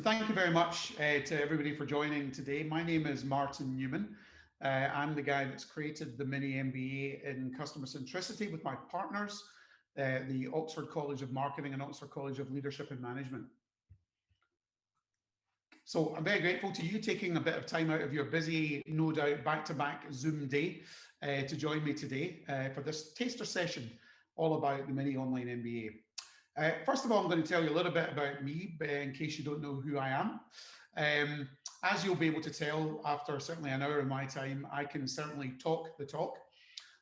Thank you very much to everybody for joining today. My name is Martin Newman. I'm the guy that's created the Mini MBA in Customer Centricity with my partners, the Oxford College of Marketing and Oxford College of Leadership and Management. So I'm very grateful to you taking a bit of time out of your busy, no doubt, back-to-back Zoom day to join me today for this taster session all about the Mini Online MBA. First of all, I'm going to tell you a little bit about me in case you don't know who I am. As you'll be able to tell after certainly an hour of my time, I can certainly talk the talk.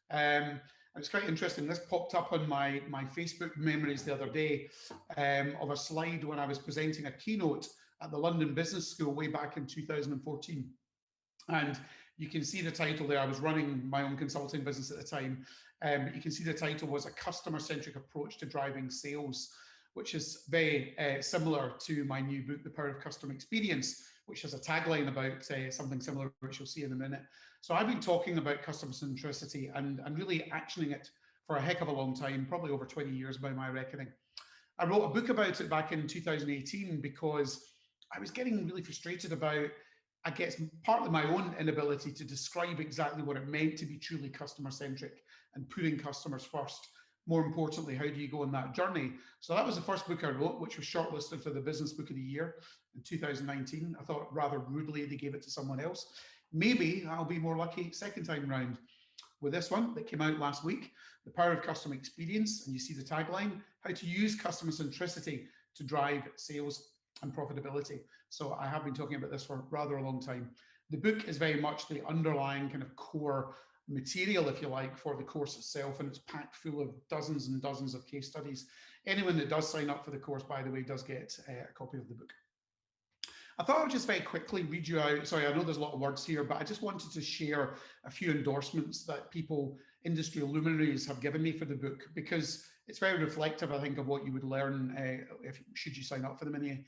It's quite interesting. This popped up on my Facebook memories the other day of a slide when I was presenting a keynote at the London Business School way back in 2014. And you can see the title there. I was running my own consulting business at the time, but you can see the title was A Customer-Centric Approach to Driving Sales, which is very similar to my new book, The Power of Customer Experience, which has a tagline about something similar, which you'll see in a minute. So I've been talking about customer centricity and really actioning it for a heck of a long time, probably over 20 years by my reckoning. I wrote a book about it back in 2018 because I was getting really frustrated about, I guess, partly my own inability to describe exactly what it meant to be truly customer-centric and putting customers first. More importantly, how do you go on that journey? So that was the first book I wrote, which was shortlisted for the Business Book of the Year in 2019. I thought rather rudely they gave it to someone else. Maybe I'll be more lucky second time round with this one that came out last week, The Power of Customer Experience. And you see the tagline, How to Use Customer Centricity to Drive Sales and Profitability. So I have been talking about this for rather a long time. The book is very much the underlying kind of core material, if you like, for the course itself, and it's packed full of dozens and dozens of case studies. Anyone that does sign up for the course, by the way, does get a copy of the book. I thought I would just very quickly read you out. Sorry, I know there's a lot of words here, but I just wanted to share a few endorsements that people, industry luminaries, have given me for the book, because it's very reflective, I think, of what you would learn should you sign up for the Mini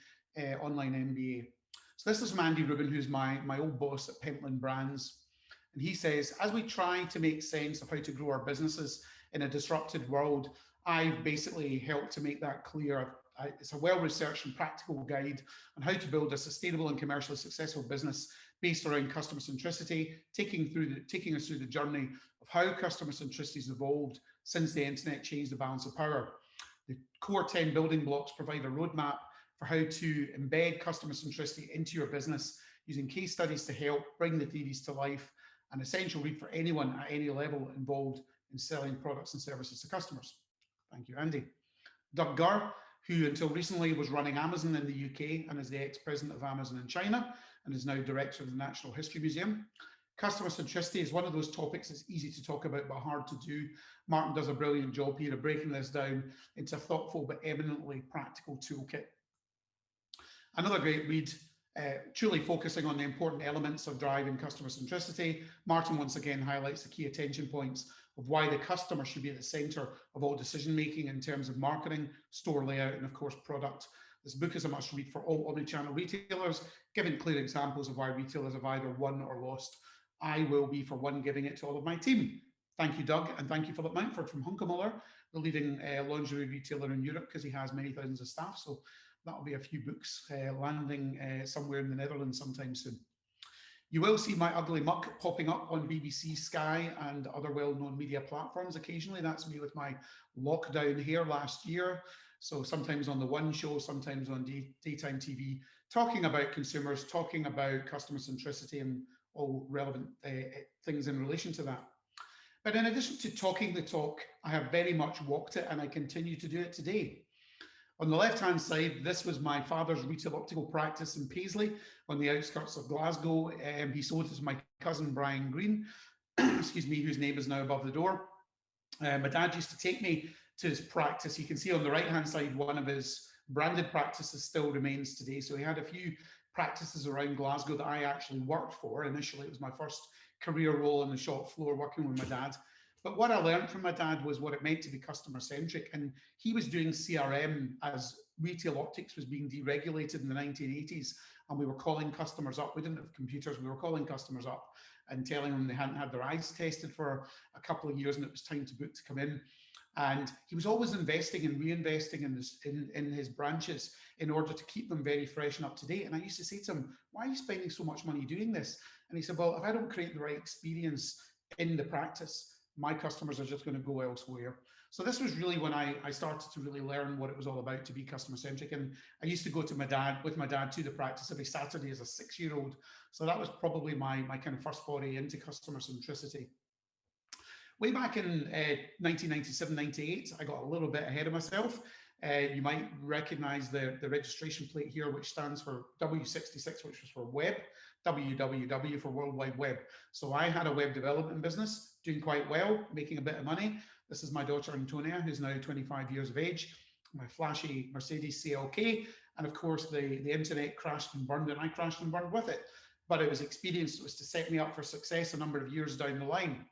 Online MBA. So this is from Andy Rubin, who's my old boss at Pentland Brands. And he says, as we try to make sense of how to grow our businesses in a disrupted world, I've basically helped to make that clear. It's a well-researched and practical guide on how to build a sustainable and commercially successful business based around customer centricity, taking us through the journey of how customer centricity has evolved since the internet changed the balance of power. The core 10 building blocks provide a roadmap for how to embed customer centricity into your business, using case studies to help bring the theories to life, an essential read for anyone at any level involved in selling products and services to customers. Thank you, Andy. Doug Gurr, who until recently was running Amazon in the UK and is the ex-president of Amazon in China and is now director of the Natural History Museum. Customer centricity is one of those topics that's easy to talk about but hard to do. Martin does a brilliant job here of breaking this down into a thoughtful but eminently practical toolkit. Another great read, truly focusing on the important elements of driving customer centricity. Martin once again highlights the key attention points of why the customer should be at the center of all decision-making in terms of marketing, store layout, and of course, product. This book is a must read for all omnichannel retailers, giving clear examples of why retailers have either won or lost. I will be, for one, giving it to all of my team. Thank you, Doug, and thank you, Philip Mountford from Hunkemöller, the leading lingerie retailer in Europe, because he has many thousands of staff. So that'll be a few books landing somewhere in the Netherlands sometime soon. You will see my ugly muck popping up on BBC, Sky, and other well-known media platforms occasionally. That's me with my lockdown hair last year. So sometimes on the One Show, sometimes on daytime TV, talking about consumers, talking about customer centricity and all relevant things in relation to that. But in addition to talking the talk, I have very much walked it, and I continue to do it today. On the left-hand side, this was my father's retail optical practice in Paisley on the outskirts of Glasgow. He sold it to my cousin, Brian Green, excuse me, whose name is now above the door. My dad used to take me to his practice. You can see on the right-hand side, one of his branded practices still remains today. So he had a few practices around Glasgow that I actually worked for. Initially, it was my first career role on the shop floor working with my dad. But what I learned from my dad was what it meant to be customer-centric. And he was doing CRM as retail optics was being deregulated in the 1980s. And we were calling customers up. We didn't have computers. We were calling customers up and telling them they hadn't had their eyes tested for a couple of years and it was time to book to come in. And he was always investing and reinvesting in his branches in order to keep them very fresh and up to date. And I used to say to him, why are you spending so much money doing this? And he said, well, if I don't create the right experience in the practice, my customers are just going to go elsewhere. So this was really when I started to really learn what it was all about to be customer centric. And I used to go to with my dad to the practice every Saturday as a 6-year-old. So that was probably my kind of first foray into customer centricity. Way back in 1997, 98, I got a little bit ahead of myself. You might recognize the registration plate here, which stands for W66, which was for web, WWW for World Wide Web. So I had a web development business doing quite well, making a bit of money. This is my daughter Antonia, who's now 25 years of age, my flashy Mercedes CLK. And of course, the internet crashed and burned, and I crashed and burned with it. But it was experience that was to set me up for success a number of years down the line.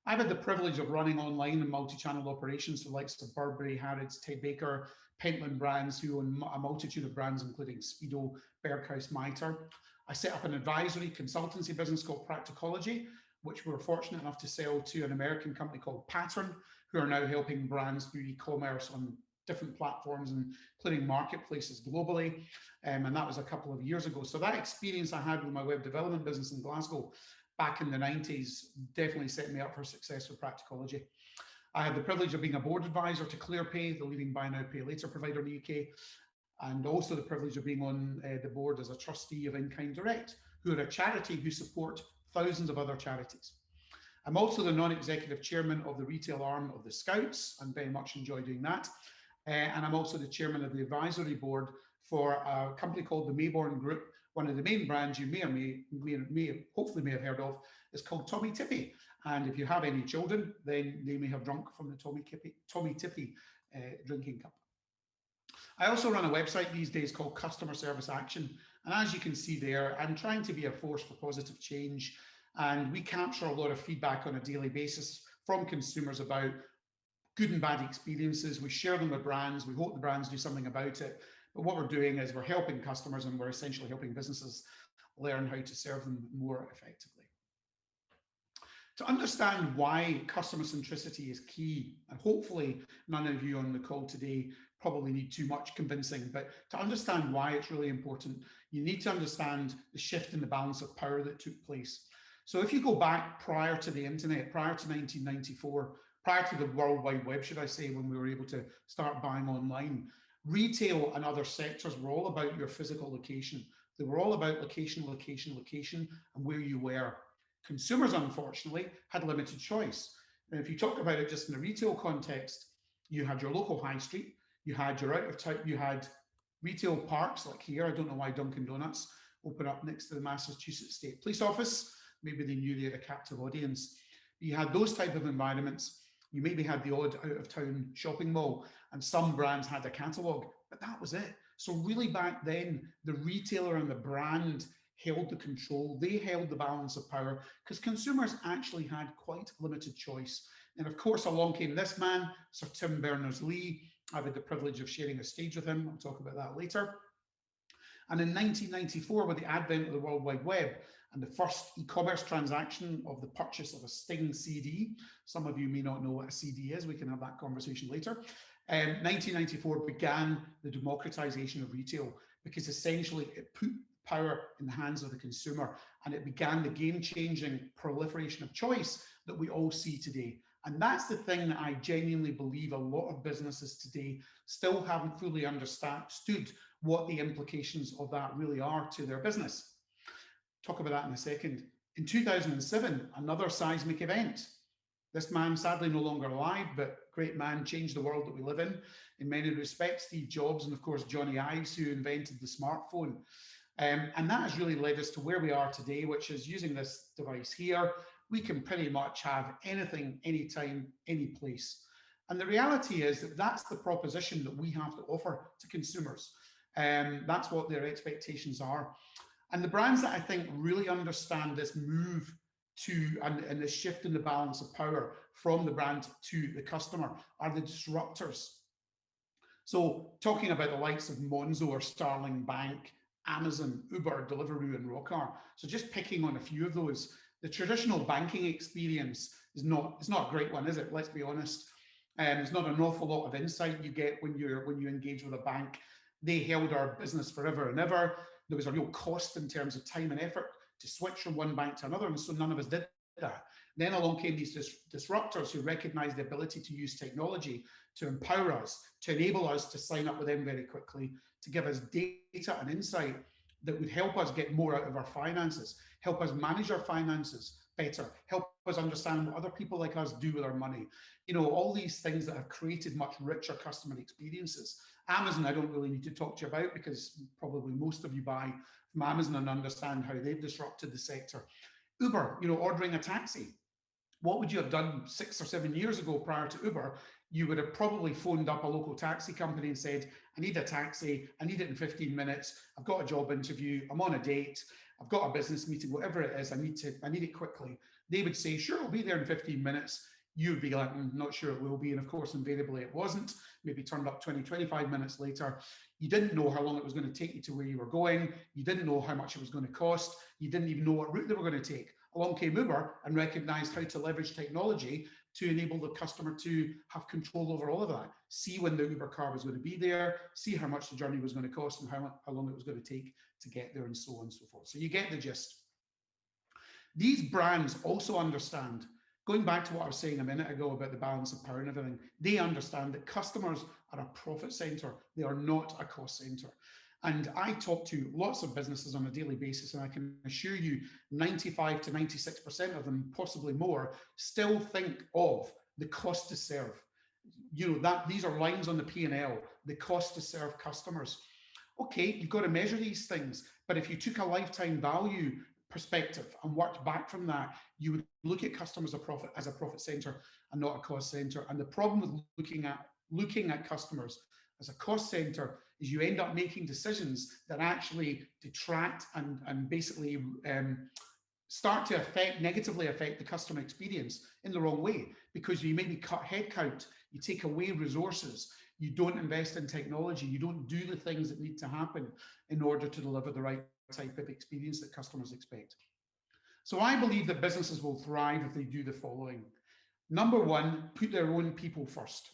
I've had the privilege of running online and multi-channel operations for the likes of Burberry, Harrods, Ted Baker, Pentland brands, who own a multitude of brands, including Speedo, Berghaus, Mitre. I set up an advisory consultancy business called Practicology, which we were fortunate enough to sell to an American company called Pattern, who are now helping brands through e-commerce on different platforms, including marketplaces globally. And that was a couple of years ago. So that experience I had with my web development business in Glasgow back in the 90s definitely set me up for success with Practicology. I had the privilege of being a board advisor to ClearPay, the leading buy now, pay later provider in the UK, and also the privilege of being on the board as a trustee of In-Kind Direct, who are a charity who support thousands of other charities. I'm also the non-executive chairman of the retail arm of the Scouts, and very much enjoy doing that. And I'm also the chairman of the advisory board for a company called the Mayborn Group. One of the main brands you may hopefully have heard of is called Tommy Tippy. And if you have any children, then they may have drunk from the Tommy Tippy drinking cup. I also run a website these days called Customer Service Action. And as you can see there, I'm trying to be a force for positive change. And we capture a lot of feedback on a daily basis from consumers about good and bad experiences. We share them with brands. We hope the brands do something about it. But what we're doing is we're helping customers, and we're essentially helping businesses learn how to serve them more effectively. To understand why customer centricity is key, and hopefully none of you on the call today probably need too much convincing, but to understand why it's really important, you need to understand the shift in the balance of power that took place. So if you go back prior to the internet, prior to 1994, prior to the World Wide Web, should I say, when we were able to start buying online, retail and other sectors were all about your physical location. They were all about location, location, location, and where you were. Consumers, unfortunately, had limited choice. And if you talk about it just in a retail context, you had your local high street, you had your out of town, you had retail parks like here. I don't know why Dunkin' Donuts open up next to the Massachusetts State Police Office. Maybe they knew they had a captive audience. You had those type of environments. You maybe had the odd out of town shopping mall, and some brands had a catalogue, but that was it. So really back then, the retailer and the brand held the control. They held the balance of power because consumers actually had quite limited choice. And of course, along came this man, Sir Tim Berners-Lee. I've had the privilege of sharing a stage with him. I'll talk about that later. And in 1994, with the advent of the World Wide Web and the first e-commerce transaction of the purchase of a Sting CD, some of you may not know what a CD is, we can have that conversation later. 1994 began the democratization of retail because essentially it put power in the hands of the consumer, and it began the game-changing proliferation of choice that we all see today. And that's the thing that I genuinely believe a lot of businesses today still haven't fully understood what the implications of that really are to their business. Talk about that in a second. In 2007, another seismic event. This man, sadly no longer alive, but great man, changed the world that we live in many respects. Steve Jobs and of course Johnny Ives, who invented the smartphone. And that has really led us to where we are today, which is using this device here. We can pretty much have anything, anytime, any place. And the reality is that that's the proposition that we have to offer to consumers. That's what their expectations are. And the brands that I think really understand this move to and the shift in the balance of power from the brand to the customer are the disruptors. So talking about the likes of Monzo or Starling Bank, Amazon, Uber, Deliveroo, and Rockar. So just picking on a few of those, the traditional banking experience is not a great one, is it? Let's be honest. There's not an awful lot of insight you get when you engage with a bank. They held our business forever and ever. There was a real cost in terms of time and effort to switch from one bank to another, and so none of us did that. Then along came these disruptors who recognized the ability to use technology to empower us, to enable us to sign up with them very quickly, to give us data and insight that would help us get more out of our finances, help us manage our finances better, help us understand what other people like us do with our money. All these things that have created much richer customer experiences. Amazon, I don't really need to talk to you about because probably most of you buy from Amazon and understand how they've disrupted the sector. Uber, ordering a taxi. What would you have done 6 or 7 years ago prior to Uber? You would have probably phoned up a local taxi company and said, I need a taxi, I need it in 15 minutes, I've got a job interview, I'm on a date, I've got a business meeting, whatever it is, I need it quickly. They would say, sure, I'll be there in 15 minutes. You'd be like, not sure it will be. And of course, invariably it wasn't. Maybe turned up 20, 25 minutes later. You didn't know how long it was going to take you to where you were going. You didn't know how much it was going to cost. You didn't even know what route they were going to take. Along came Uber and recognized how to leverage technology to enable the customer to have control over all of that. See when the Uber car was going to be there, see how much the journey was going to cost and how long it was going to take to get there, and so on and so forth. So you get the gist. These brands also understand, going back to what I was saying a minute ago about the balance of power and everything, they understand that customers are a profit center. They are not a cost center. And I talk to lots of businesses on a daily basis, and I can assure you 95 to 96% of them, possibly more, still think of the cost to serve. These are lines on the P&L, the cost to serve customers. Okay, you've got to measure these things, but if you took a lifetime value perspective and worked back from that, you would look at customers as a profit center and not a cost center. And the problem with looking at customers as a cost center is you end up making decisions that actually detract and basically start to negatively affect the customer experience in the wrong way, because you maybe cut headcount, you take away resources, you don't invest in technology, you don't do the things that need to happen in order to deliver the right type of experience that customers expect. So I believe that businesses will thrive if they do the following. Number one, put their own people first.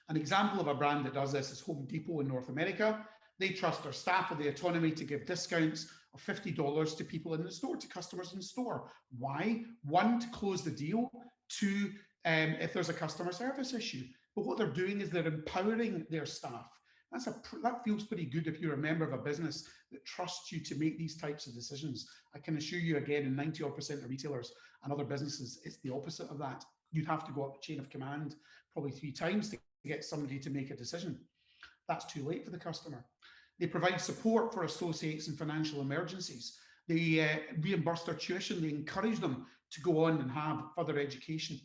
An example of a brand that does this is Home Depot in North America. They trust their staff with the autonomy to give discounts of $50 to people in the store, to customers in store. Why? One, to close the deal. Two, if there's a customer service issue. But what they're doing is they're empowering their staff. That feels pretty good if you're a member of a business that trusts you to make these types of decisions. I can assure you again, in 90% of retailers and other businesses, it's the opposite of that. You'd have to go up the chain of command probably 3 times to get somebody to make a decision. That's too late for the customer. They provide support for associates in financial emergencies. They reimburse their tuition. They encourage them to go on and have further education.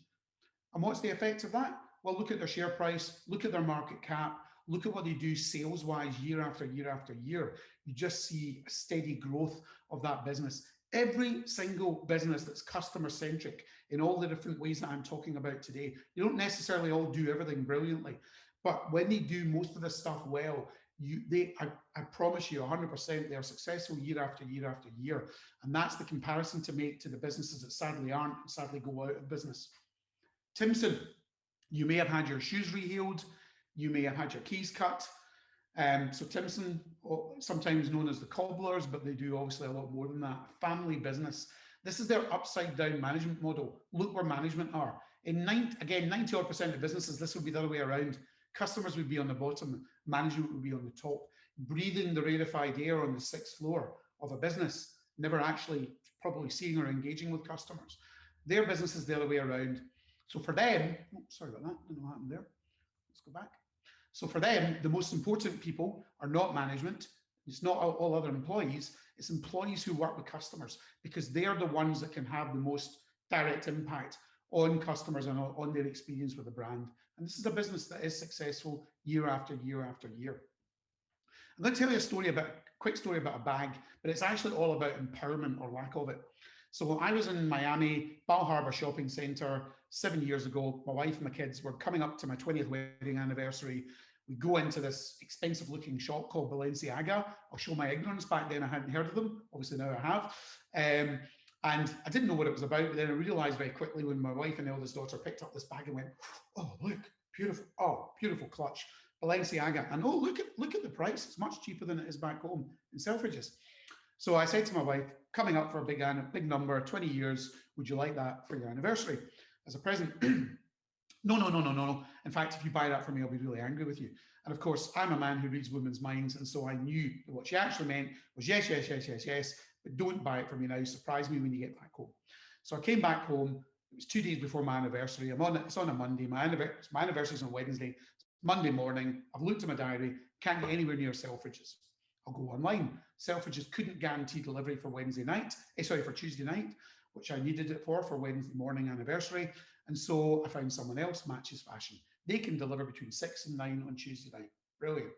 And what's the effect of that? Well, look at their share price, look at their market cap, look at what they do sales-wise year after year after year. You just see a steady growth of that business. Every single business that's customer-centric in all the different ways that I'm talking about today, they don't necessarily all do everything brilliantly, but when they do most of this stuff well, I promise you 100% they're successful year after year after year. And that's the comparison to make to the businesses that sadly aren't and sadly go out of business. Timson, you may have had your shoes rehealed, you may have had your keys cut. So Timson, sometimes known as the cobblers, but they do obviously a lot more than that. Family business. This is their upside down management model. Look where management are. Again, 90% of businesses, this would be the other way around. Customers would be on the bottom, management would be on the top, breathing the rarefied air on the 6th floor of a business, never actually probably seeing or engaging with customers. Their business is the other way around. So for them, sorry about that, I don't know what happened there. Let's go back. So for them, the most important people are not management. It's not all other employees. It's employees who work with customers, because they're the ones that can have the most direct impact on customers and on their experience with the brand. And this is a business that is successful year after year after year. I'm going to tell you a quick story about a bag, but it's actually all about empowerment or lack of it. So I was in Miami, Bal Harbour Shopping Centre 7 years ago. My wife and my kids were coming up to my 20th wedding anniversary. We go into this expensive looking shop called Balenciaga. I'll show my ignorance. Back then I hadn't heard of them. Obviously now I have. And I didn't know what it was about, but then I realized very quickly when my wife and eldest daughter picked up this bag and went, "Oh, look, beautiful! Oh, beautiful clutch, Balenciaga!" And oh, look at the price; it's much cheaper than it is back home in Selfridges. So I said to my wife, "Coming up for a big number, 20 years. Would you like that for your anniversary as a present?" No, no, no, no, no, no. In fact, if you buy that for me, I'll be really angry with you. And of course, I'm a man who reads women's minds. And so I knew that what she actually meant was yes, yes, yes, yes, yes, but don't buy it for me now. Surprise me when you get back home. So I came back home. It was 2 days before my anniversary. It's on a Monday. My anniversary is on Wednesday. It's Monday morning. I've looked at my diary. Can't get anywhere near Selfridges. I'll go online. Selfridges couldn't guarantee delivery for Wednesday night. For Tuesday night, which I needed it for Wednesday morning anniversary. And so I found someone else, Matches Fashion. They can deliver between 6 and 9 on Tuesday night. Brilliant.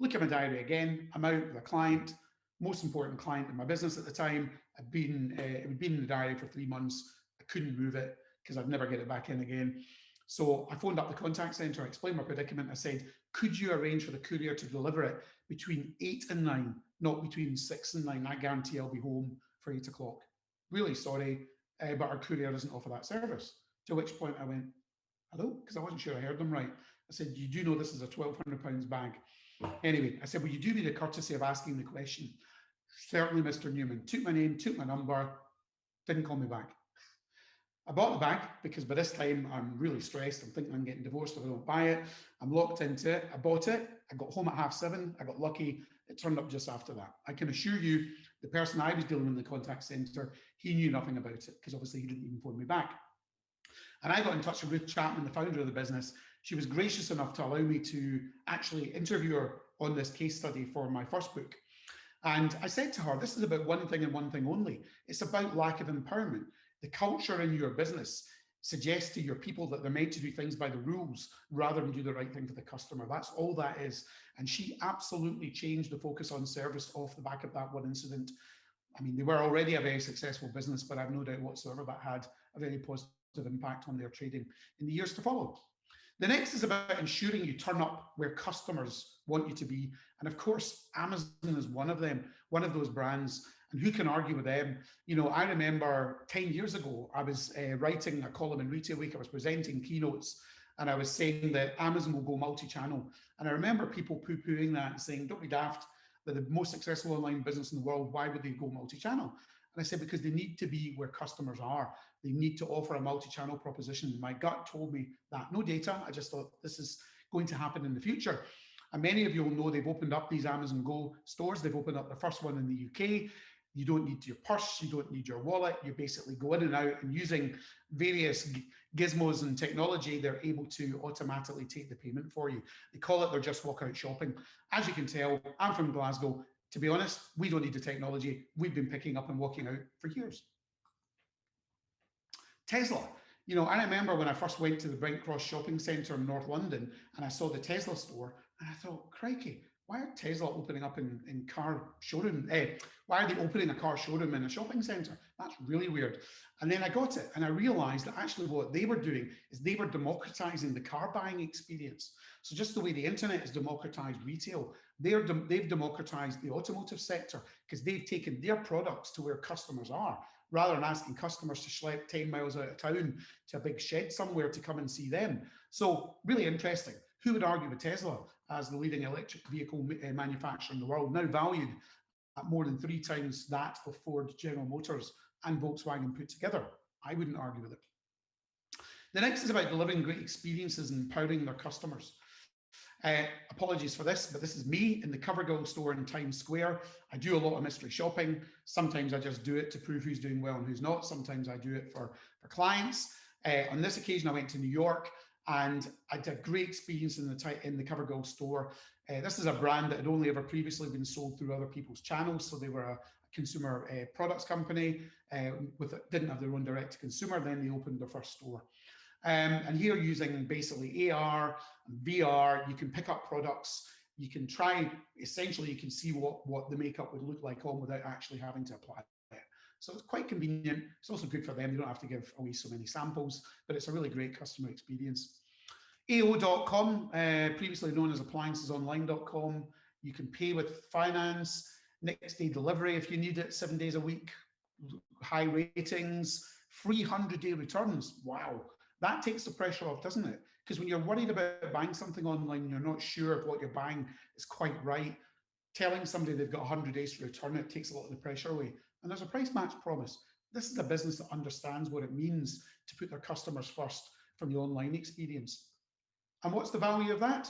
Look at my diary again. I'm out with a client, most important client in my business at the time. It had been in the diary for 3 months. I couldn't move it because I'd never get it back in again. So I phoned up the contact center, I explained my predicament. I said, could you arrange for the courier to deliver it between 8 and 9, not between 6 and 9? I guarantee I'll be home for 8 o'clock. Really sorry, but our courier doesn't offer that service. To which point I went, hello? Because I wasn't sure I heard them right. I said, you do know this is a £1,200 bag. Anyway, I said, will you do me the courtesy of asking the question? Certainly, Mr. Newman. Took my name, took my number, didn't call me back. I bought the bag because by this time I'm really stressed. I'm thinking I'm getting divorced if I don't buy it. I'm locked into it. I bought it. I got home at 7:30. I got lucky. It turned up just after that. I can assure you, the person I was dealing with in the contact center, he knew nothing about it because obviously he didn't even phone me back. And I got in touch with Ruth Chapman, the founder of the business. She was gracious enough to allow me to actually interview her on this case study for my first book. And I said to her, this is about one thing and one thing only. It's about lack of empowerment. The culture in your business suggests to your people that they're meant to do things by the rules rather than do the right thing for the customer. That's all that is. And she absolutely changed the focus on service off the back of that one incident. I mean, they were already a very successful business, but I've no doubt whatsoever that had a very positive impact on their trading in the years to follow. The next is about ensuring you turn up where customers want you to be. And of course, Amazon is one of them, one of those brands. And who can argue with them? You know, I remember 10 years ago, I was writing a column in Retail Week. I was presenting keynotes and I was saying that Amazon will go multi-channel. And I remember people poo-pooing that and saying, don't be daft, they're the most successful online business in the world. Why would they go multi-channel? And I said, because they need to be where customers are. They need to offer a multi-channel proposition. My gut told me that. No data. I just thought this is going to happen in the future. And many of you will know they've opened up these Amazon Go stores. They've opened up the first one in the UK. You don't need your purse. You don't need your wallet. You basically go in and out, and using various gizmos and technology, they're able to automatically take the payment for you. They call it their just walk out shopping. As you can tell, I'm from Glasgow. To be honest, we don't need the technology. We've been picking up and walking out for years. Tesla. You know, I remember when I first went to the Brent Cross shopping centre in North London and I saw the Tesla store and I thought, crikey, why are Tesla opening up in car showroom? Why are they opening a car showroom in a shopping centre? That's really weird. And then I got it and I realised that actually what they were doing is they were democratising the car buying experience. So just the way the internet has democratised retail, they've democratised the automotive sector because they've taken their products to where customers are, rather than asking customers to schlep 10 miles out of town to a big shed somewhere to come and see them. So really interesting. Who would argue with Tesla as the leading electric vehicle manufacturer in the world, now valued at more than 3 times that of Ford, General Motors and Volkswagen put together? I wouldn't argue with it. The next is about delivering great experiences and empowering their customers. Apologies for this, but this is me in the CoverGirl store in Times Square. I do a lot of mystery shopping. Sometimes I just do it to prove who's doing well and who's not. Sometimes I do it for clients. On this occasion, I went to New York and I had a great experience in the CoverGirl store. This is a brand that had only ever previously been sold through other people's channels. So they were a consumer products company didn't have their own direct to consumer. Then they opened their first store. And here using basically AR and VR, you can pick up products, you can try, essentially you can see what the makeup would look like on without actually having to apply it. So it's quite convenient. It's also good for them. They don't have to give away so many samples, but it's a really great customer experience. AO.com, previously known as appliancesonline.com. You can pay with finance, next day delivery if you need it, 7 days a week. high ratings, free 100-day returns. Wow, that takes the pressure off, doesn't it? Because when you're worried about buying something online, you're not sure if what you're buying is quite right. Telling somebody they've got 100 days to return it takes a lot of the pressure away. And there's a price match promise. This is a business that understands what it means to put their customers first from the online experience. And what's the value of that?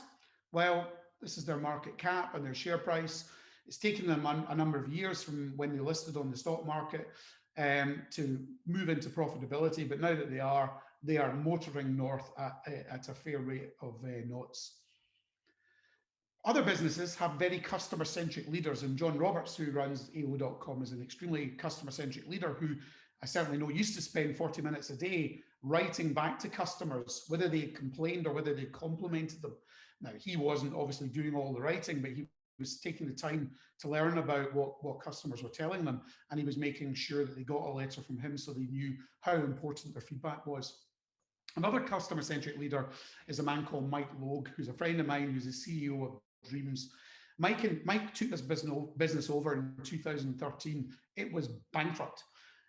Well, this is their market cap and their share price. It's taken them a number of years from when they listed on the stock market to move into profitability. But now that they are motoring north at a fair rate of knots. Other businesses have very customer-centric leaders, and John Roberts, who runs AO.com, is an extremely customer-centric leader who I certainly know used to spend 40 minutes a day writing back to customers, whether they complained or whether they complimented them. Now, he wasn't obviously doing all the writing, but he was taking the time to learn about what customers were telling them, and he was making sure that they got a letter from him so they knew how important their feedback was. Another customer-centric leader is a man called Mike Logue, who's a friend of mine, who's the CEO of Dreams. Mike took this business over in 2013. It was bankrupt,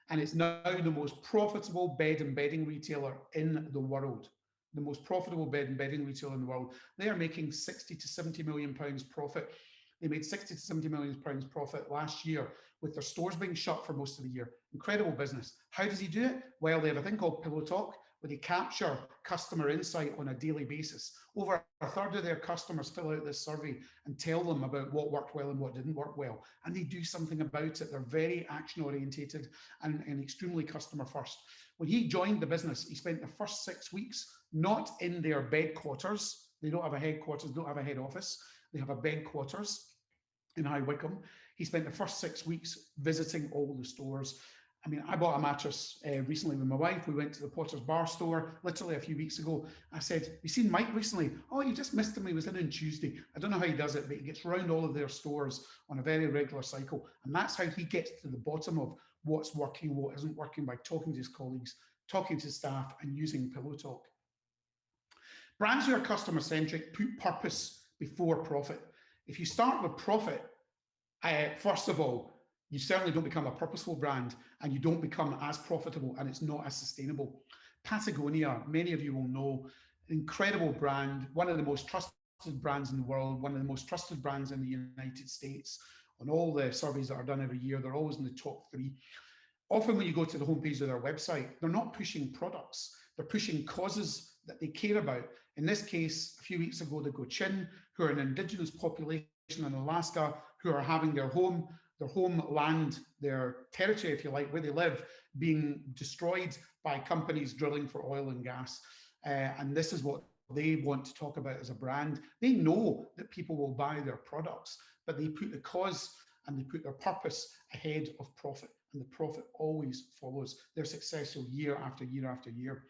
and it's now the most profitable bed and bedding retailer in the world. The most profitable bed and bedding retailer in the world. They are making 60 to 70 million pounds profit. They made 60 to 70 million pounds profit last year with their stores being shut for most of the year. Incredible business. How does he do it? Well, they have a thing called Pillow Talk, where they capture customer insight on a daily basis. Over a third of their customers fill out this survey and tell them about what worked well and what didn't work well. And they do something about it. They're very action orientated and extremely customer first. When he joined the business, he spent the first 6 weeks not in their bed quarters. They don't have a headquarters, don't have a head office. They have a bed quarters in High Wycombe. He spent the first 6 weeks visiting all the stores. I mean, I bought a mattress recently with my wife. We went to the Potter's Bar store literally a few weeks ago. I said, you seen Mike recently? Oh, you just missed him. He was in on Tuesday. I don't know how he does it, but he gets around all of their stores on a very regular cycle. And that's how he gets to the bottom of what's working, what isn't working, by talking to his colleagues, talking to staff, and using Pillow Talk. Brands who are customer-centric put purpose before profit. If you start with profit, first of all, you certainly don't become a purposeful brand, and you don't become as profitable, and it's not as sustainable. Patagonia, many of you will know, incredible brand, one of the most trusted brands in the world, one of the most trusted brands in the United States. On all the surveys that are done every year, they're always in the top 3. Often when you go to the homepage of their website, they're not pushing products, they're pushing causes that they care about. In this case, a few weeks ago, the Gochin, who are an indigenous population in Alaska, who are having their homeland, their territory, if you like, where they live, being destroyed by companies drilling for oil and gas. And this is what they want to talk about as a brand. They know that people will buy their products, but they put the cause and they put their purpose ahead of profit. And the profit always follows. They're successful year after year after year.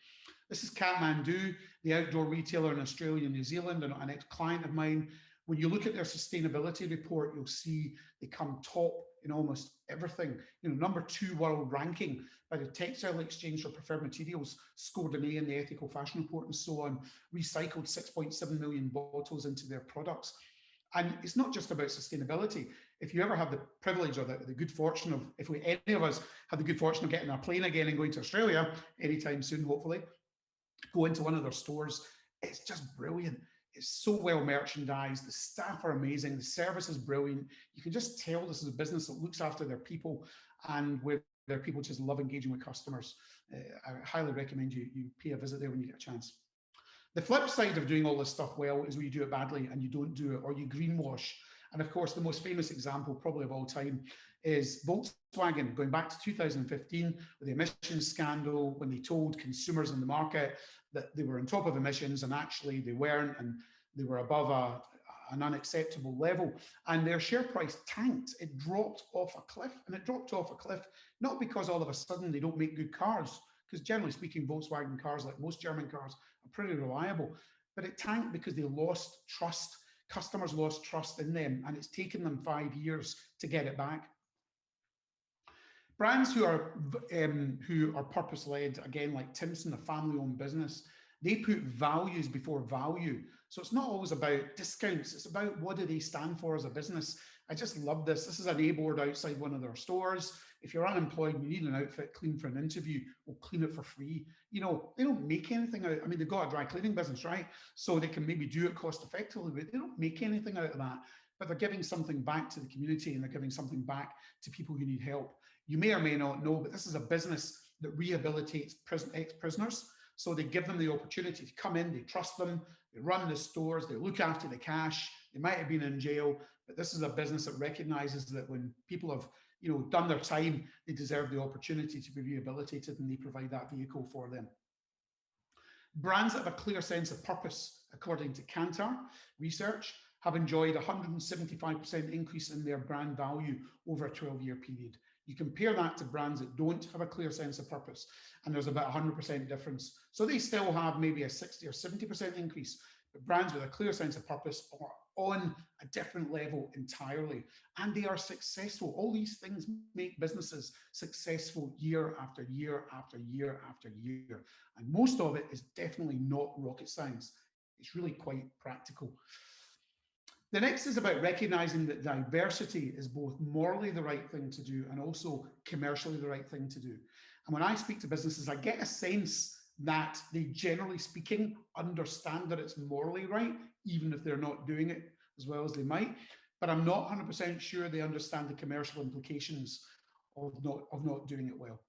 This is Kathmandu, the outdoor retailer in Australia and New Zealand, and an ex-client of mine. When you look at their sustainability report, you'll see they come top in almost everything. You know, number 2 world ranking by the Textile Exchange for Preferred Materials, scored an A in the Ethical Fashion Report and so on, recycled 6.7 million bottles into their products. And it's not just about sustainability. If you ever have the privilege or the good fortune of, any of us have the good fortune of getting a plane again and going to Australia anytime soon, hopefully, go into one of their stores, it's just brilliant. It's so well merchandised. The staff are amazing. The service is brilliant. You can just tell this is a business that looks after their people, and where their people just love engaging with customers. I highly recommend you pay a visit there when you get a chance. The flip side of doing all this stuff well is when you do it badly and you don't do it, or you greenwash. And of course, the most famous example probably of all time is Volkswagen, going back to 2015 with the emissions scandal, when they told consumers in the market that they were on top of emissions, and actually they weren't, and they were above an unacceptable level, and their share price tanked. It dropped off a cliff, and it dropped off a cliff not because all of a sudden they don't make good cars, because generally speaking, Volkswagen cars, like most German cars, are pretty reliable, but it tanked because they lost trust. Customers lost trust in them, and it's taken them 5 years to get it back. Brands who are purpose-led, again, like Timson, a family-owned business, they put values before value. So it's not always about discounts. It's about what do they stand for as a business. I just love this. This is an A board outside one of their stores. If you're unemployed and you need an outfit clean for an interview, we'll clean it for free. You know, they don't make anything out. I mean, they've got a dry cleaning business, right? So they can maybe do it cost effectively, but they don't make anything out of that. But they're giving something back to the community and they're giving something back to people who need help. You may or may not know, but this is a business that rehabilitates ex-prisoners. So they give them the opportunity to come in, they trust them, they run the stores, they look after the cash, they might have been in jail, but this is a business that recognizes that when people have done their time, they deserve the opportunity to be rehabilitated, and they provide that vehicle for them. Brands that have a clear sense of purpose, according to Kantar research, have enjoyed a 175% increase in their brand value over a 12-year period. You compare that to brands that don't have a clear sense of purpose, and there's about 100% difference. So they still have maybe a 60 or 70% increase, but brands with a clear sense of purpose are on a different level entirely, and they are successful. All these things make businesses successful year after year after year after year, and most of it is definitely not rocket science. It's really quite practical. The next is about recognizing that diversity is both morally the right thing to do and also commercially the right thing to do. And when I speak to businesses, I get a sense that they, generally speaking, understand that it's morally right, even if they're not doing it as well as they might. But I'm not 100% sure they understand the commercial implications of not doing it well.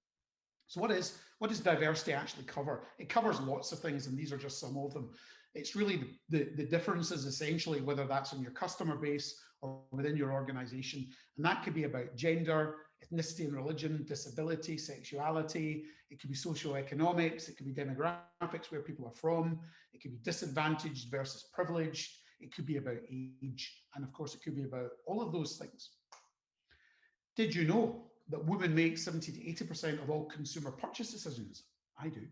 So what does diversity actually cover? It covers lots of things, and these are just some of them. It's really the differences, essentially, whether that's in your customer base or within your organization. And that could be about gender, ethnicity and religion, disability, sexuality. It could be socioeconomics. It could be demographics, where people are from. It could be disadvantaged versus privileged. It could be about age. And of course, it could be about all of those things. Did you know that women make 70 to 80% of all consumer purchase decisions? I do.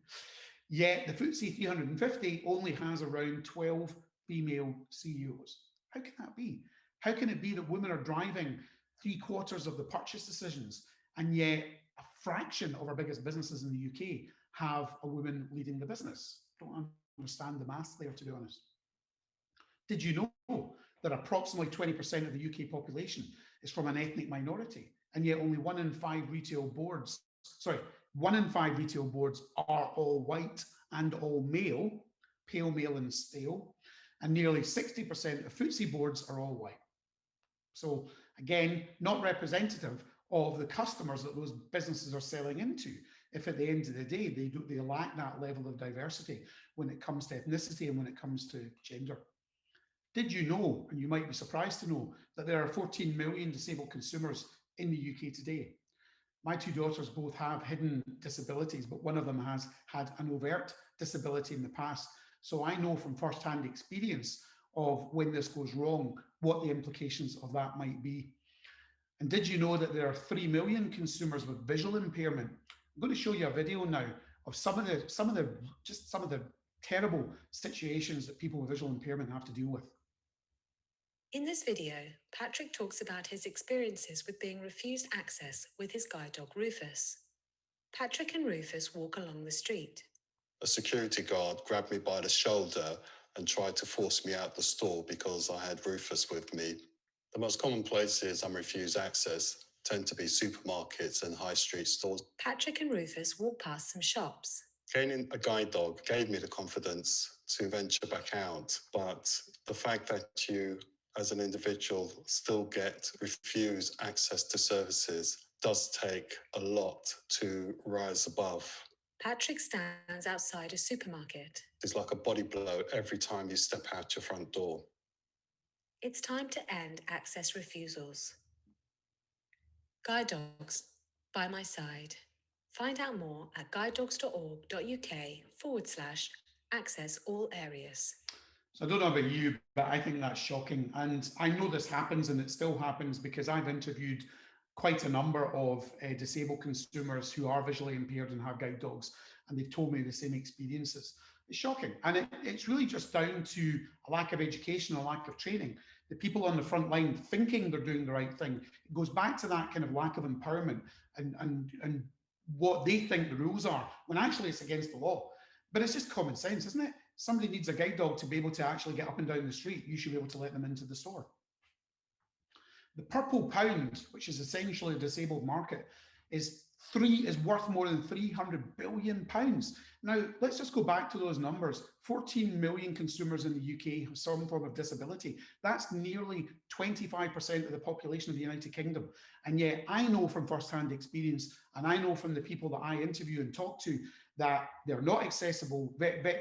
Yet the FTSE 350 only has around 12 female CEOs. How can that be? How can it be that women are driving 3/4 of the purchase decisions, and yet a fraction of our biggest businesses in the UK have a woman leading the business? Don't understand the maths there, to be honest. Did you know that approximately 20% of the UK population is from an ethnic minority, and yet only 1 in 5 retail boards, 1 in 5 retail boards are all white and all male, pale, male and stale, and nearly 60% of FTSE boards are all white. So again, not representative of the customers that those businesses are selling into, if at the end of the day they lack that level of diversity when it comes to ethnicity and when it comes to gender. Did you know, and you might be surprised to know, that there are 14 million disabled consumers in the UK today? My 2 daughters both have hidden disabilities, but one of them has had an overt disability in the past. So I know from first-hand experience of when this goes wrong, what the implications of that might be. And did you know that there are 3 million consumers with visual impairment? I'm going to show you a video now of some of the terrible situations that people with visual impairment have to deal with. In this video, Patrick talks about his experiences with being refused access with his guide dog Rufus. Patrick and Rufus walk along the street. A security guard grabbed me by the shoulder and tried to force me out the store because I had Rufus with me. The most common places I'm refused access tend to be supermarkets and high street stores. Patrick and Rufus walk past some shops. Gaining a guide dog gave me the confidence to venture back out, but the fact that you, as an individual, still get refused access to services does take a lot to rise above. Patrick stands outside a supermarket. It's like a body blow every time you step out your front door. It's time to end access refusals. Guide dogs, by my side. Find out more at guidedogs.org.uk/access all areas. So I don't know about you, but I think that's shocking. And I know this happens, and it still happens, because I've interviewed quite a number of disabled consumers who are visually impaired and have guide dogs, and they've told me the same experiences. It's shocking. And it's really just down to a lack of education, a lack of training. The people on the front line thinking they're doing the right thing. It goes back to that kind of lack of empowerment and what they think the rules are, when actually it's against the law. But it's just common sense, isn't it? Somebody needs a guide dog to be able to actually get up and down the street. You should be able to let them into the store. The purple pound, which is essentially a disabled market, is worth more than £300 billion. Now, let's just go back to those numbers. 14 million consumers in the UK have some form of disability. That's nearly 25% of the population of the United Kingdom. And yet I know from firsthand experience, and I know from the people that I interview and talk to, that they're not accessible.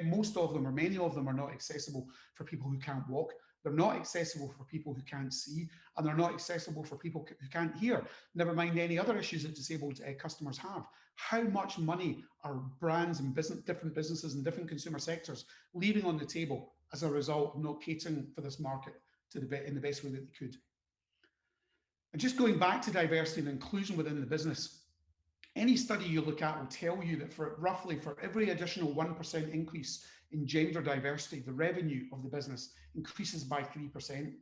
Most of them, or many of them, are not accessible for people who can't walk. They're not accessible for people who can't see, and they're not accessible for people who can't hear, never mind any other issues that disabled customers have. How much money are brands and different businesses and different consumer sectors leaving on the table as a result of not catering for this market in the best way that they could? And just going back to diversity and inclusion within the business, any study you look at will tell you that for every additional 1% increase in gender diversity, the revenue of the business increases by 3%.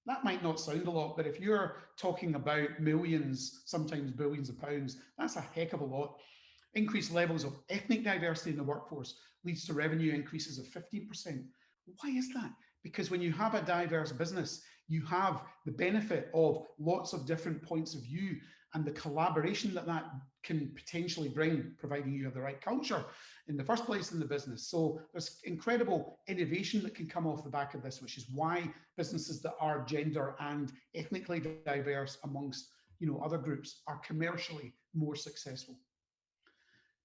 That might not sound a lot, but if you're talking about millions, sometimes billions of pounds, that's a heck of a lot. Increased levels of ethnic diversity in the workforce leads to revenue increases of 15%. Why is that? Because when you have a diverse business, you have the benefit of lots of different points of view and the collaboration that can potentially bring, providing you have the right culture in the first place in the business. So there's incredible innovation that can come off the back of this, which is why businesses that are gender and ethnically diverse amongst other groups are commercially more successful.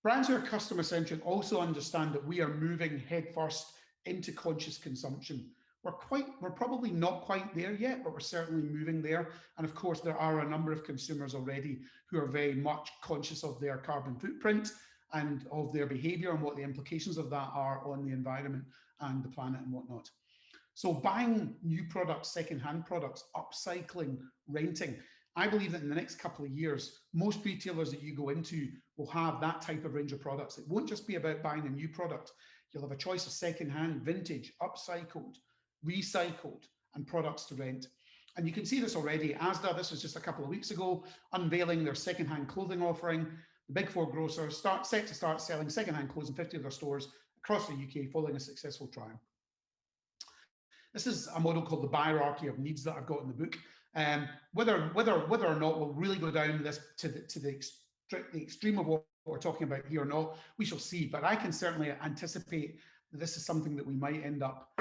Brands who are customer-centric also understand that we are moving headfirst into conscious consumption. We're probably not quite there yet, but we're certainly moving there. And of course, there are a number of consumers already who are very much conscious of their carbon footprint and of their behavior and what the implications of that are on the environment and the planet and whatnot. So buying new products, second-hand products, upcycling, renting, I believe that in the next couple of years, most retailers that you go into will have that type of range of products. It won't just be about buying a new product. You'll have a choice of second-hand, vintage, upcycled, recycled, and products to rent. And you can see this already. Asda, this was just a couple of weeks ago, unveiling their second-hand clothing offering. The big four grocers set to start selling second-hand clothes in 50 of their stores across the UK following a successful trial. This is a model called the hierarchy of needs that I've got in the book. Whether or not we'll really go down this to the extreme of what we're talking about here or not, we shall see. But I can certainly anticipate that this is something that we might end up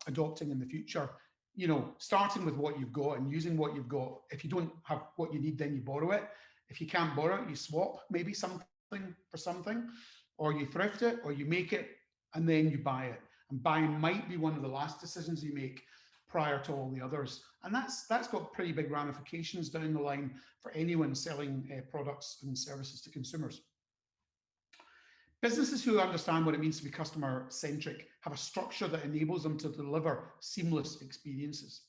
adopting in the future. Starting with what you've got and using what you've got. If you don't have what you need, then you borrow it. If you can't borrow it, you swap maybe something for something, or you thrift it, or you make it, and then you buy it. And buying might be one of the last decisions you make prior to all the others. And that's got pretty big ramifications down the line for anyone selling products and services to consumers. Businesses who understand what it means to be customer-centric have a structure that enables them to deliver seamless experiences.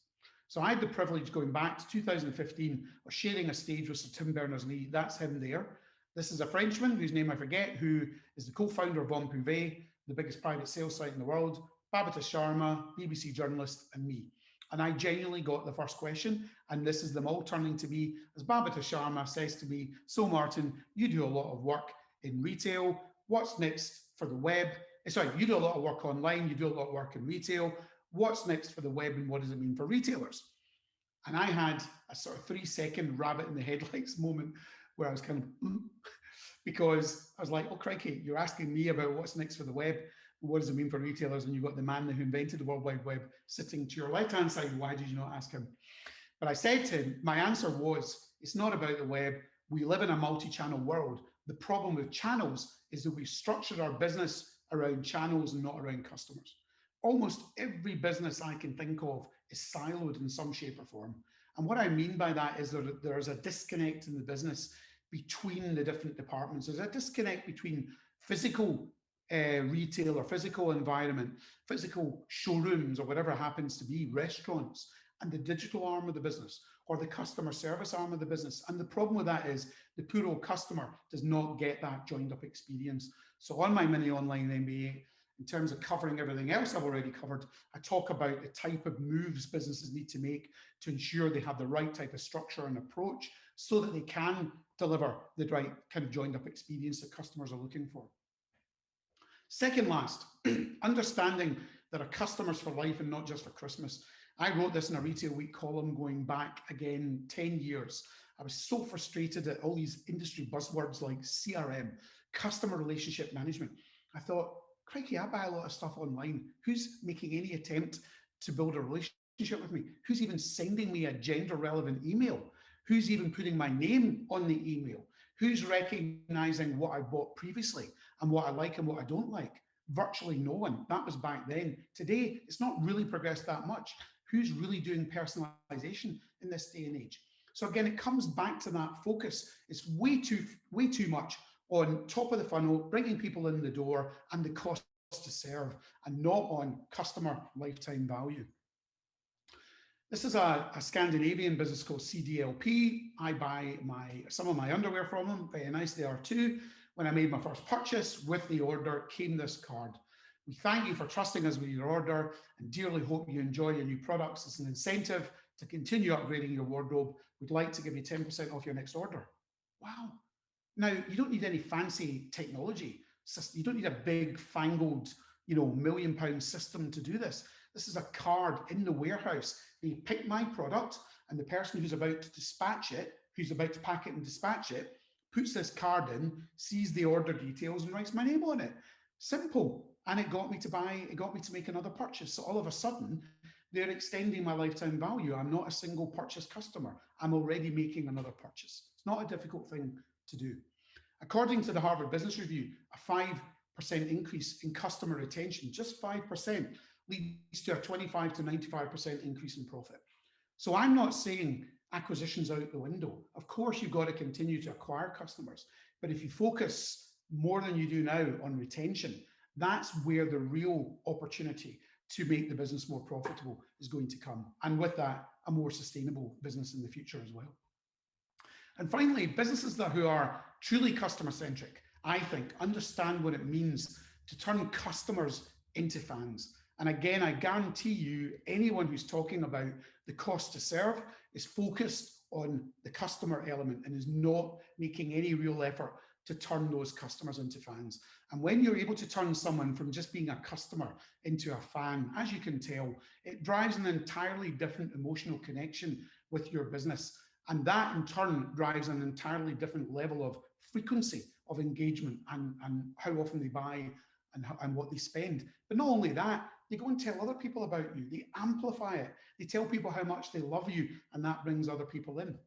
So I had the privilege, going back to 2015, of sharing a stage with Sir Tim Berners-Lee. That's him there. This is a Frenchman whose name I forget, who is the co-founder of Bon Privé, the biggest private sales site in the world, Babita Sharma, BBC journalist, and me. And I genuinely got the first question, and this is them all turning to me as Babita Sharma says to me, "So Martin, you do a lot of work in retail. What's next for the web?" Sorry, you do a lot of work online, you do a lot of work in retail. What's next for the web, and what does it mean for retailers? And I had a sort of 3-second rabbit in the headlights moment where I was kind of, because I was like, oh crikey, you're asking me about what's next for the web. What does it mean for retailers? And you've got the man who invented the World Wide Web sitting to your left-hand side. Why did you not ask him? But I said to him, my answer was, it's not about the web. We live in a multi-channel world. The problem with channels is that we've structured our business around channels and not around customers. Almost every business I can think of is siloed in some shape or form. And what I mean by that is that there's a disconnect in the business between the different departments. There's a disconnect between physical retail or physical environment, physical showrooms or whatever it happens to be, restaurants, and the digital arm of the business or the customer service arm of the business. And the problem with that is the poor old customer does not get that joined up experience. So on my mini online MBA, in terms of covering everything else I've already covered, I talk about the type of moves businesses need to make to ensure they have the right type of structure and approach so that they can deliver the right kind of joined up experience that customers are looking for. Second last, understanding that our customers for life and not just for Christmas. I wrote this in a Retail Week column going back again 10 years I was so frustrated at all these industry buzzwords like CRM, customer relationship management. I thought, crikey, I buy a lot of stuff online. Who's making any attempt to build a relationship with me? Who's even sending me a gender relevant email? Who's even putting my name on the email? Who's recognizing what I bought previously and what I like and what I don't like? Virtually no one. That was back then. Today, it's not really progressed that much. Who's really doing personalization in this day and age? So again, it comes back to that focus. It's way too much on top of the funnel, bringing people in the door and the cost to serve, and not on customer lifetime value. This is a Scandinavian business called CDLP. I buy some of my underwear from them. Very nice they are too. When I made my first purchase, with the order came this card. We thank you for trusting us with your order and dearly hope you enjoy your new products. As an incentive to continue upgrading your wardrobe, we'd like to give you 10% off your next order. Wow. Now, you don't need any fancy technology. You don't need a big fangled, £1 million system to do this. This is a card in the warehouse. They pick my product, and the person who's about to dispatch it, who's about to pack it and dispatch it, puts this card in, sees the order details, and writes my name on it. Simple. And it got me to make another purchase. So all of a sudden, they're extending my lifetime value. I'm not a single purchase customer. I'm already making another purchase. It's not a difficult thing to do. According to the Harvard Business Review, a 5% increase in customer retention, just 5%, leads to a 25 to 95% increase in profit. So I'm not saying acquisitions out the window. Of course, you've got to continue to acquire customers. But if you focus more than you do now on retention, that's where the real opportunity to make the business more profitable is going to come. And with that, a more sustainable business in the future as well. And finally, businesses who are truly customer-centric, I think, understand what it means to turn customers into fans. And again, I guarantee you, anyone who's talking about the cost to serve is focused on the customer element and is not making any real effort to turn those customers into fans. And when you're able to turn someone from just being a customer into a fan, as you can tell, it drives an entirely different emotional connection with your business. And that in turn drives an entirely different level of frequency of engagement and how often they buy and what they spend. But not only that, they go and tell other people about you. They amplify it. They tell people how much they love you, and that brings other people in.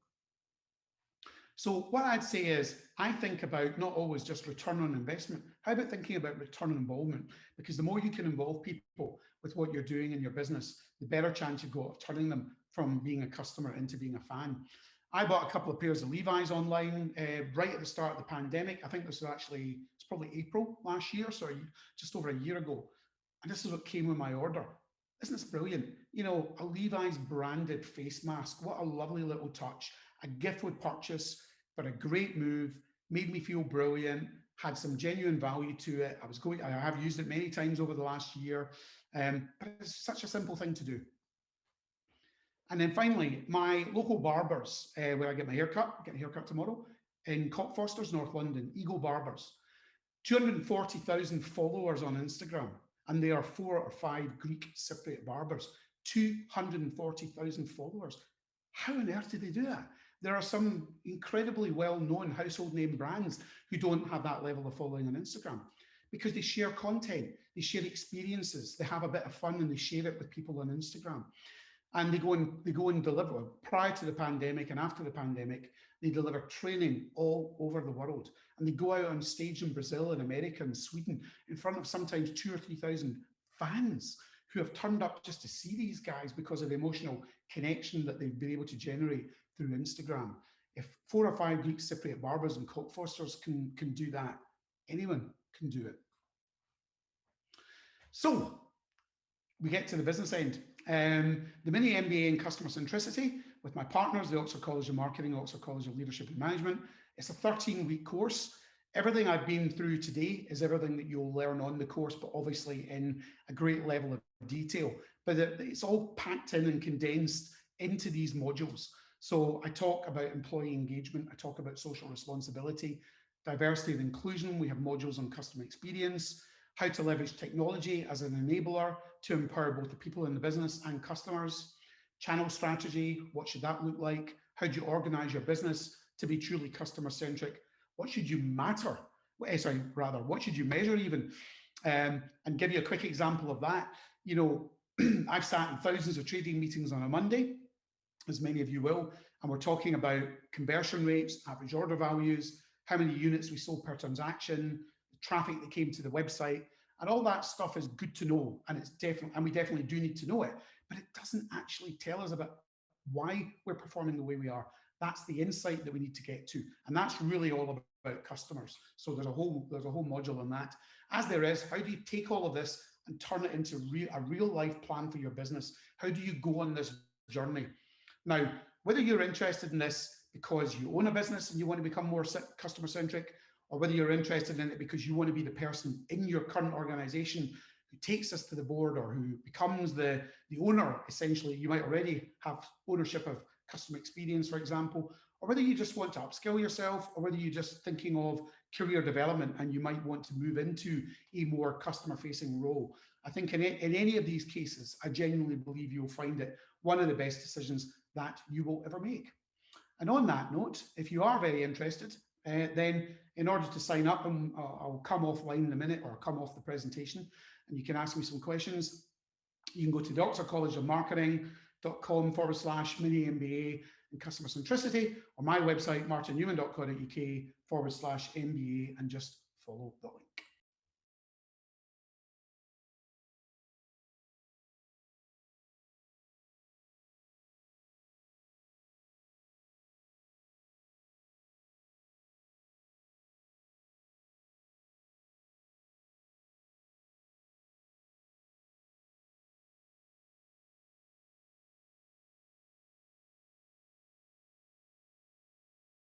So what I'd say is, I think about not always just return on investment. How about thinking about return on involvement? Because the more you can involve people with what you're doing in your business, the better chance you've got of turning them from being a customer into being a fan. I bought a couple of pairs of Levi's online right at the start of the pandemic. I think this was actually, it's probably April last year, so just over a year ago. And this is what came with my order. Isn't this brilliant? A Levi's branded face mask. What a lovely little touch. A gift with purchase, but a great move, made me feel brilliant, had some genuine value to it. I have used it many times over the last year, but it's such a simple thing to do. And then finally, my local barbers, where I get my haircut, get a haircut tomorrow, in Cockfosters, North London, Eagle Barbers, 240,000 followers on Instagram, and they are 4 or 5 Greek Cypriot barbers, 240,000 followers. How on earth did they do that? There are some incredibly well-known household name brands who don't have that level of following on Instagram because they share content, they share experiences, they have a bit of fun and they share it with people on Instagram. And they go and deliver. Prior to the pandemic and after the pandemic, they deliver training all over the world. And they go out on stage in Brazil and America and Sweden in front of sometimes 2,000 or 3,000 fans who have turned up just to see these guys because of the emotional connection that they've been able to generate through Instagram. If 4 or 5 Greek Cypriot barbers and Cockfosters can do that, anyone can do it. So we get to the business end. The Mini MBA in Customer-Centricity with my partners, the Oxford College of Marketing, Oxford College of Leadership and Management. It's a 13-week course. Everything I've been through today is everything that you'll learn on the course, but obviously in a great level of detail. But it's all packed in and condensed into these modules. So I talk about employee engagement, I talk about social responsibility, diversity and inclusion. We have modules on customer experience, how to leverage technology as an enabler to empower both the people in the business and customers, channel strategy, what should that look like, How do you organize your business to be truly customer-centric? What should you matter? What should you measure even? And give you a quick example of that. You know, I've sat in thousands of trading meetings on a Monday, as many of you will, and we're talking about conversion rates, average order values, how many units we sold per transaction, the traffic that came to the website, and all that stuff is good to know, and we definitely do need to know it, but it doesn't actually tell us about why we're performing the way we are. That's the insight that we need to get to, and that's really all about customers. So there's a whole module on that. As there is, how do you take all of this and turn it into a real life plan for your business? How do you go on this journey? Now, whether you're interested in this because you own a business and you want to become more customer centric, or whether you're interested in it because you want to be the person in your current organization who takes this to the board or who becomes the owner, essentially, you might already have ownership of customer experience, for example, or whether you just want to upskill yourself, or whether you're just thinking of career development and you might want to move into a more customer-facing role. I think in any of these cases, I genuinely believe you'll find it one of the best decisions that you will ever make. And on that note, if you are very interested, then in order to sign up, and I'll come offline in a minute or come off the presentation, and you can ask me some questions. You can go to the oxfordcollegeofmarketing.com/mini MBA and Customer Centricity, or my website, martinnewman.co.uk/MBA, and just follow the link.